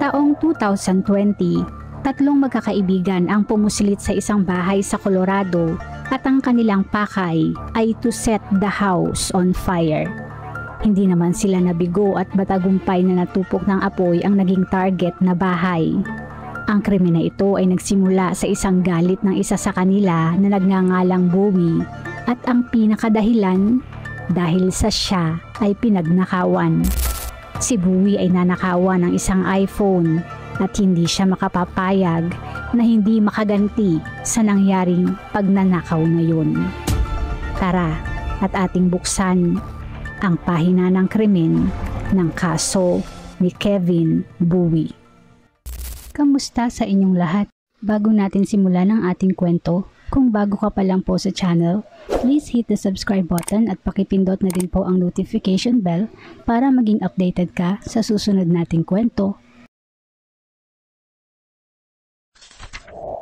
Taong 2020, tatlong magkakaibigan ang pumusilit sa isang bahay sa Colorado at ang kanilang pakay ay to set the house on fire. Hindi naman sila nabigo at matagumpay na natupok ng apoy ang naging target na bahay. Ang krimen na ito ay nagsimula sa isang galit ng isa sa kanila na nagngangalang Bowie at ang pinakadahilan dahil sa siya ay pinagnakawan. Si Bowie ay nanakawan ng isang iPhone at hindi siya makapapayag na hindi makaganti sa nangyaring pagnanakaw na yun. Tara at ating buksan ang pahina ng krimen ng kaso ni Kevin Bowie. Kamusta sa inyong lahat? Bago natin simulan ang ating kwento, kung bago ka pa lang po sa channel, please hit the subscribe button at pakipindot na din po ang notification bell para maging updated ka sa susunod nating kwento.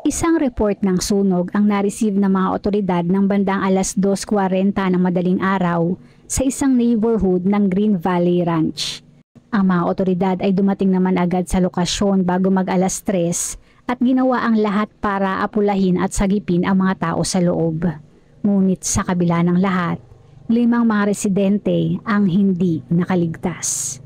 Isang report ng sunog ang na-receive ng mga otoridad ng bandang alas 2:40 ng madaling araw sa isang neighborhood ng Green Valley Ranch. Ang mga otoridad ay dumating naman agad sa lokasyon bago mag-alas 3 at ginawa ang lahat para apulahin at sagipin ang mga tao sa loob. Ngunit sa kabila ng lahat, 5 mga residente ang hindi nakaligtas.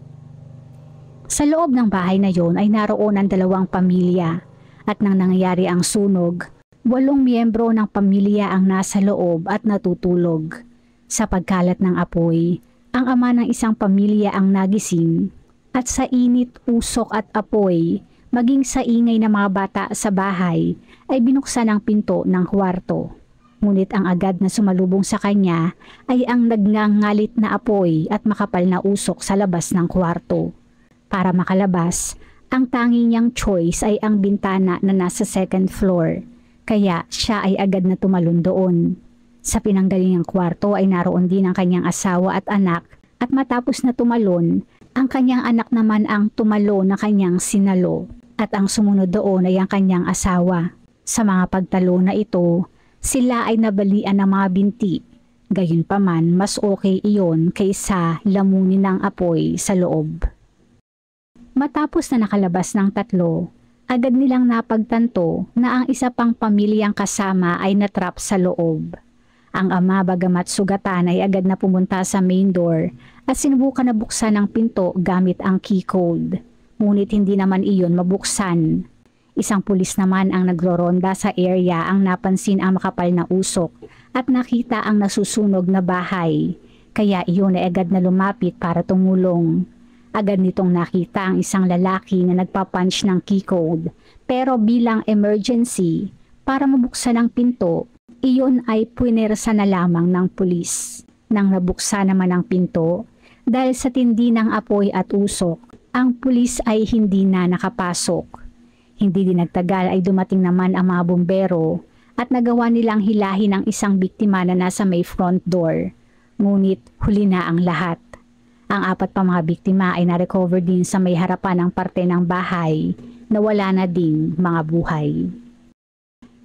Sa loob ng bahay na yon ay naroon ang 2 pamilya at nang nangyari ang sunog, 8 miyembro ng pamilya ang nasa loob at natutulog. Sa pagkalat ng apoy, ang ama ng isang pamilya ang nagising at sa init, usok at apoy, maging sa ingay ng mga bata sa bahay ay binuksan ang pinto ng kwarto. Ngunit ang agad na sumalubong sa kanya ay ang nagngangalit na apoy at makapal na usok sa labas ng kwarto. Para makalabas, ang tanging niyang choice ay ang bintana na nasa 2nd floor, kaya siya ay agad na tumalon doon. Sa pinanggalingang kwarto ay naroon din ang kanyang asawa at anak at matapos na tumalon, ang kanyang anak naman ang tumalo na kanyang sinalo. At ang sumunod doon ay ang kanyang asawa. Sa mga pagtalo na ito, sila ay nabalian ng mga binti. Gayunpaman, mas okay iyon kaysa lamunin ng apoy sa loob. Matapos na nakalabas ng 3, agad nilang napagtanto na ang isa pang pamilyang kasama ay natrap sa loob. Ang ama bagamat sugatan ay agad na pumunta sa main door at sinubukan na buksan ang pinto gamit ang key code. Ngunit hindi naman iyon mabuksan. Isang pulis naman ang nagroronda sa area ang napansin ang makapal na usok at nakita ang nasusunog na bahay. Kaya iyon ay agad na lumapit para tumulong. Agad nitong nakita ang isang lalaki na nagpapunch ng key code. Pero bilang emergency, para mabuksan ang pinto, iyon ay puwersa na lamang ng pulis. Nang nabuksan naman ang pinto, dahil sa tindi ng apoy at usok, ang pulis ay hindi na nakapasok. Hindi din nagtagal ay dumating naman ang mga bumbero at nagawa nilang hilahin ang isang biktima na nasa may front door. Ngunit huli na ang lahat. Ang 4 pa mga biktima ay na-recover din sa may harapan ng parte ng bahay na wala na ding mga buhay.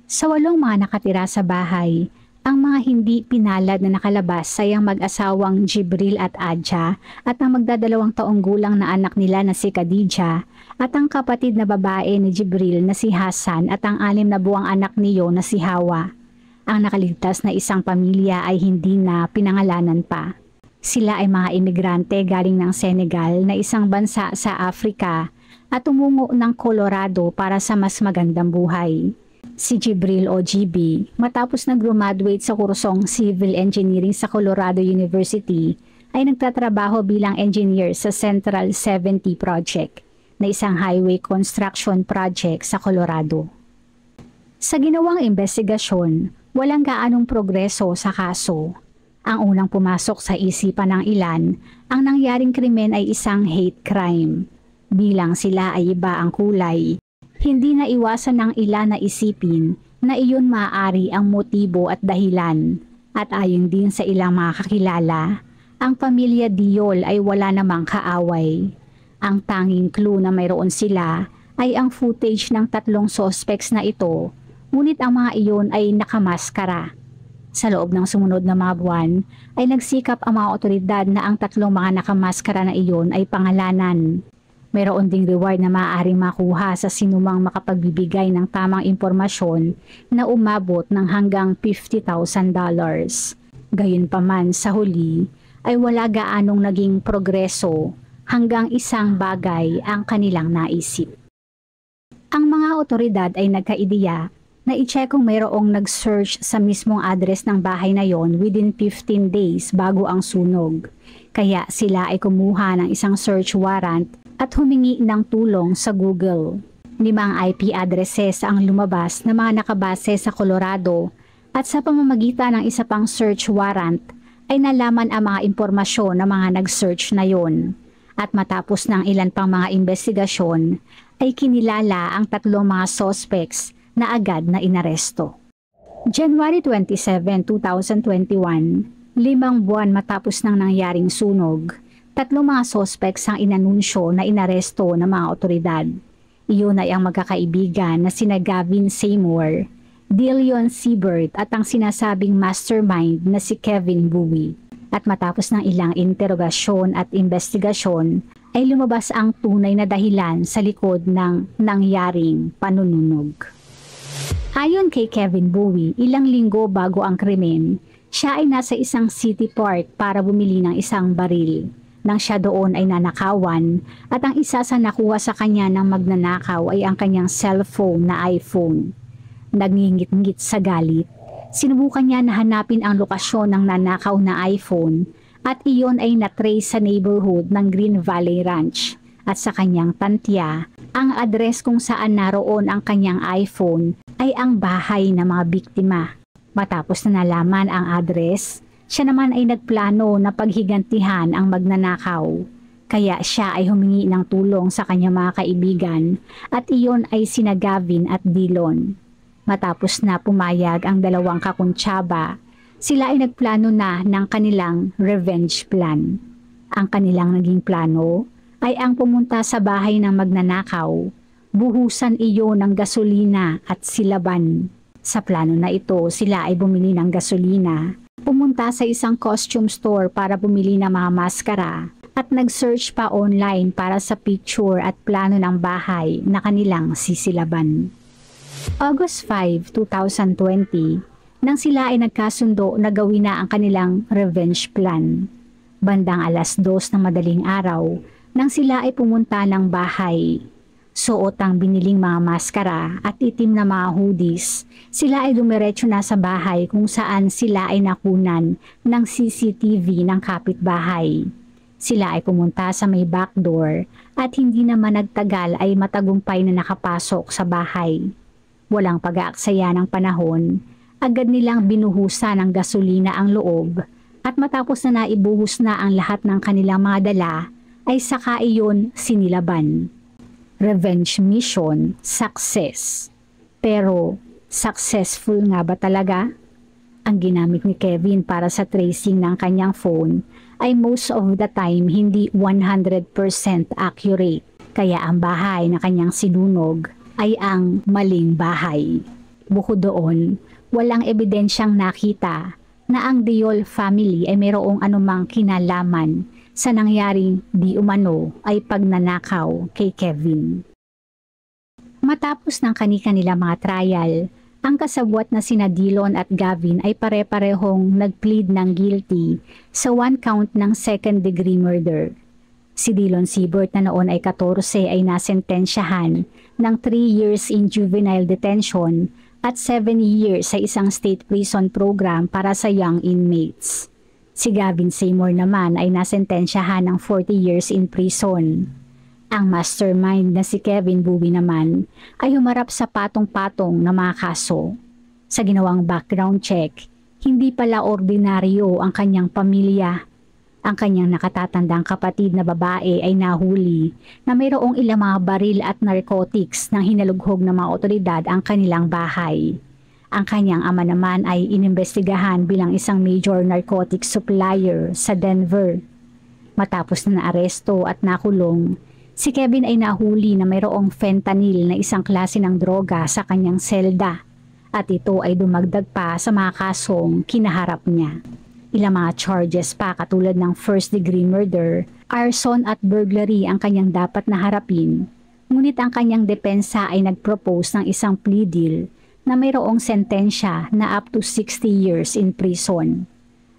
Sa 8 mga nakatira sa bahay, ang mga hindi pinalad na nakalabas ay ang mag-asawang Jibril at Adja at ang magdadalawang taong gulang na anak nila na si Khadija at ang kapatid na babae ni Jibril na si Hassan at ang 6 na buwang anak niyo na si Hawa. Ang nakaligtas na isang pamilya ay hindi na pinangalanan pa. Sila ay mga imigrante galing ng Senegal na isang bansa sa Afrika at tumungo ng Colorado para sa mas magandang buhay. Si Jibril o GB, matapos nag-graduate sa kursong Civil Engineering sa Colorado University, ay nagtatrabaho bilang engineer sa Central 70 Project, na isang highway construction project sa Colorado. Sa ginawang investigasyon, walang gaanong progreso sa kaso. Ang unang pumasok sa isipan ng ilan, ang nangyaring krimen ay isang hate crime. Bilang sila ay iba ang kulay, hindi na iwasan ng ilan na isipin na iyon maaari ang motibo at dahilan. At ayon din sa ilang mga kakilala, ang pamilya Diol ay wala namang kaaway. Ang tanging clue na mayroon sila ay ang footage ng 3 suspects na ito, ngunit ang mga iyon ay nakamaskara. Sa loob ng sumunod na mga buwan ay nagsikap ang mga otoridad na ang 3 mga nakamaskara na iyon ay pangalanan. Mayroon ding reward na maaaring makuha sa sinumang makapagbibigay ng tamang impormasyon na umabot ng hanggang $50,000. Gayunpaman sa huli ay wala gaanong naging progreso hanggang isang bagay ang kanilang naisip. Ang mga otoridad ay nagkaideya na i-check kung mayroong nag-search sa mismong address ng bahay na yon within 15 days bago ang sunog. Kaya sila ay kumuha ng isang search warrant at humingi ng tulong sa Google. 5 IP addresses ang lumabas na mga nakabase sa Colorado at sa pamamagitan ng isa pang search warrant ay nalaman ang mga impormasyon ng mga nag-search na yon. At matapos ng ilan pang mga investigasyon ay kinilala ang 3 mga suspects na agad na inaresto. January 27, 2021, 5 buwan matapos ng nangyaring sunog, 3 mga suspects ang inanunsyo na inaresto ng mga otoridad. Iyon ay ang magkakaibigan na sina Gavin Seymour, Dillion Siebert at ang sinasabing mastermind na si Kevin Bowie. At matapos ng ilang interogasyon at investigasyon, ay lumabas ang tunay na dahilan sa likod ng nangyaring panununog. Ayon kay Kevin Bowie, ilang linggo bago ang krimen, siya ay nasa isang city park para bumili ng isang baril. Nang siya doon ay nanakawan at ang isa sa nakuha sa kanya ng magnanakaw ay ang kanyang cellphone na iPhone. Nangingit-ngit sa galit, sinubukan niya na hanapin ang lokasyon ng nanakaw na iPhone at iyon ay na-trace sa neighborhood ng Green Valley Ranch at sa kanyang tantya, ang address kung saan naroon ang kanyang iPhone ay ang bahay ng mga biktima. Matapos na nalaman ang address, siya naman ay nagplano na paghigantihan ang magnanakaw. Kaya siya ay humingi ng tulong sa kanyang mga kaibigan at iyon ay sina Gavin at Dillon. Matapos na pumayag ang 2 kakuntsaba, sila ay nagplano na ng kanilang revenge plan. Ang kanilang naging plano ay ang pumunta sa bahay ng magnanakaw, buhusan iyon ng gasolina at silaban. Sa plano na ito, sila ay bumili ng gasolina, pumunta sa isang costume store para bumili ng mga maskara at nag-search pa online para sa picture at plano ng bahay na kanilang sisilaban. August 5, 2020, nang sila ay nagkasundo na gawin na ang kanilang revenge plan. Bandang 2:00 ng madaling araw, nang sila ay pumunta ng bahay. Suot ang biniling mga maskara at itim na mga hoodies, sila ay dumiretso na sa bahay kung saan sila ay nakunan ng CCTV ng kapitbahay. Sila ay pumunta sa may back door at hindi naman nagtagal ay matagumpay na nakapasok sa bahay. Walang pag-aaksaya ng panahon, agad nilang binuhusan ng gasolina ang loob at matapos na naibuhos na ang lahat ng kanilang mga dala, ay saka iyon sinilaban. Revenge mission, success. Pero, successful nga ba talaga? Ang ginamit ni Kevin para sa tracing ng kanyang phone ay most of the time hindi 100% accurate. Kaya ang bahay na kanyang sinunog ay ang maling bahay. Bukod doon, walang ebidensyang nakita na ang Diol family ay mayroong anumang kinalaman sa nangyaring di umano ay pagnanakaw kay Kevin. Matapos ng kani-kanila mga trial, ang kasabwat na sina Dillon at Gavin ay pare-parehong nag-plead ng guilty sa 1 count ng second-degree murder. Si Dillon Siebert na noon ay 14 ay nasentensyahan ng 3 years in juvenile detention at 7 years sa isang state prison program para sa young inmates. Si Gavin Seymour naman ay nasentensyahan ng 40 years in prison. Ang mastermind na si Kevin Bowie naman ay humarap sa patong-patong na mga kaso. Sa ginawang background check, hindi pala ordinaryo ang kanyang pamilya. Ang kanyang nakatatandang kapatid na babae ay nahuli na mayroong ilang mga baril at narcotics nang hinalughog ng mga otoridad ang kanilang bahay. Ang kanyang ama naman ay inimbestigahan bilang isang major narcotic supplier sa Denver. Matapos na naaresto at nakulong, si Kevin ay nahuli na mayroong fentanyl na isang klase ng droga sa kanyang selda at ito ay dumagdag pa sa mga kasong kinaharap niya. Ilang mga charges pa katulad ng first-degree murder, arson at burglary ang kanyang dapat na harapin. Ngunit ang kanyang depensa ay nag-propose ng isang plea deal na mayroong sentensya na up to 60 years in prison.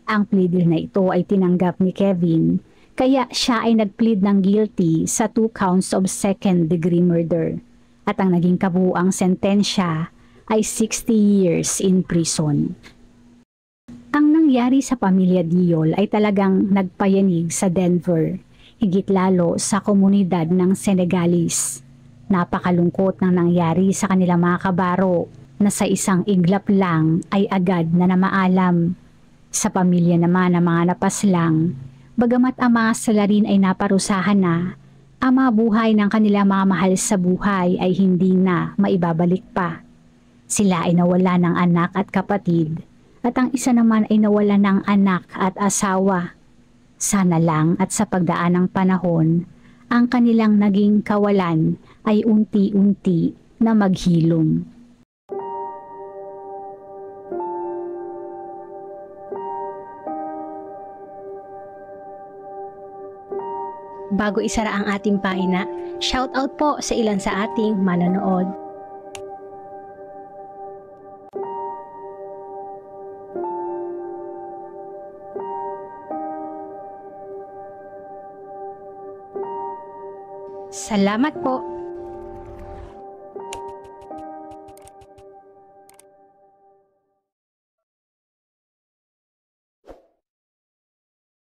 Ang plea deal na ito ay tinanggap ni Kevin, kaya siya ay nag-plead ng guilty sa 2 counts of second-degree murder. At ang naging kabuuang sentensya ay 60 years in prison. Ang nangyari sa pamilya Diol ay talagang nagpayanig sa Denver, higit lalo sa komunidad ng Senegalese. Napakalungkot ng nangyari sa kanilang mga kabaro na sa isang iglap lang ay agad na namaalam. Sa pamilya naman ng mga napaslang, bagamat ang mga salarin ay naparusahan na, ang mga buhay ng kanilang mga mahal sa buhay ay hindi na maibabalik pa. Sila ay nawala ng anak at kapatid, at ang isa naman ay nawala ng anak at asawa. Sana lang at sa pagdaan ng panahon, ang kanilang naging kawalan ay unti-unti na maghilom. Bago isara ang ating pahina, shoutout po sa ilan sa ating manonood. Salamat po!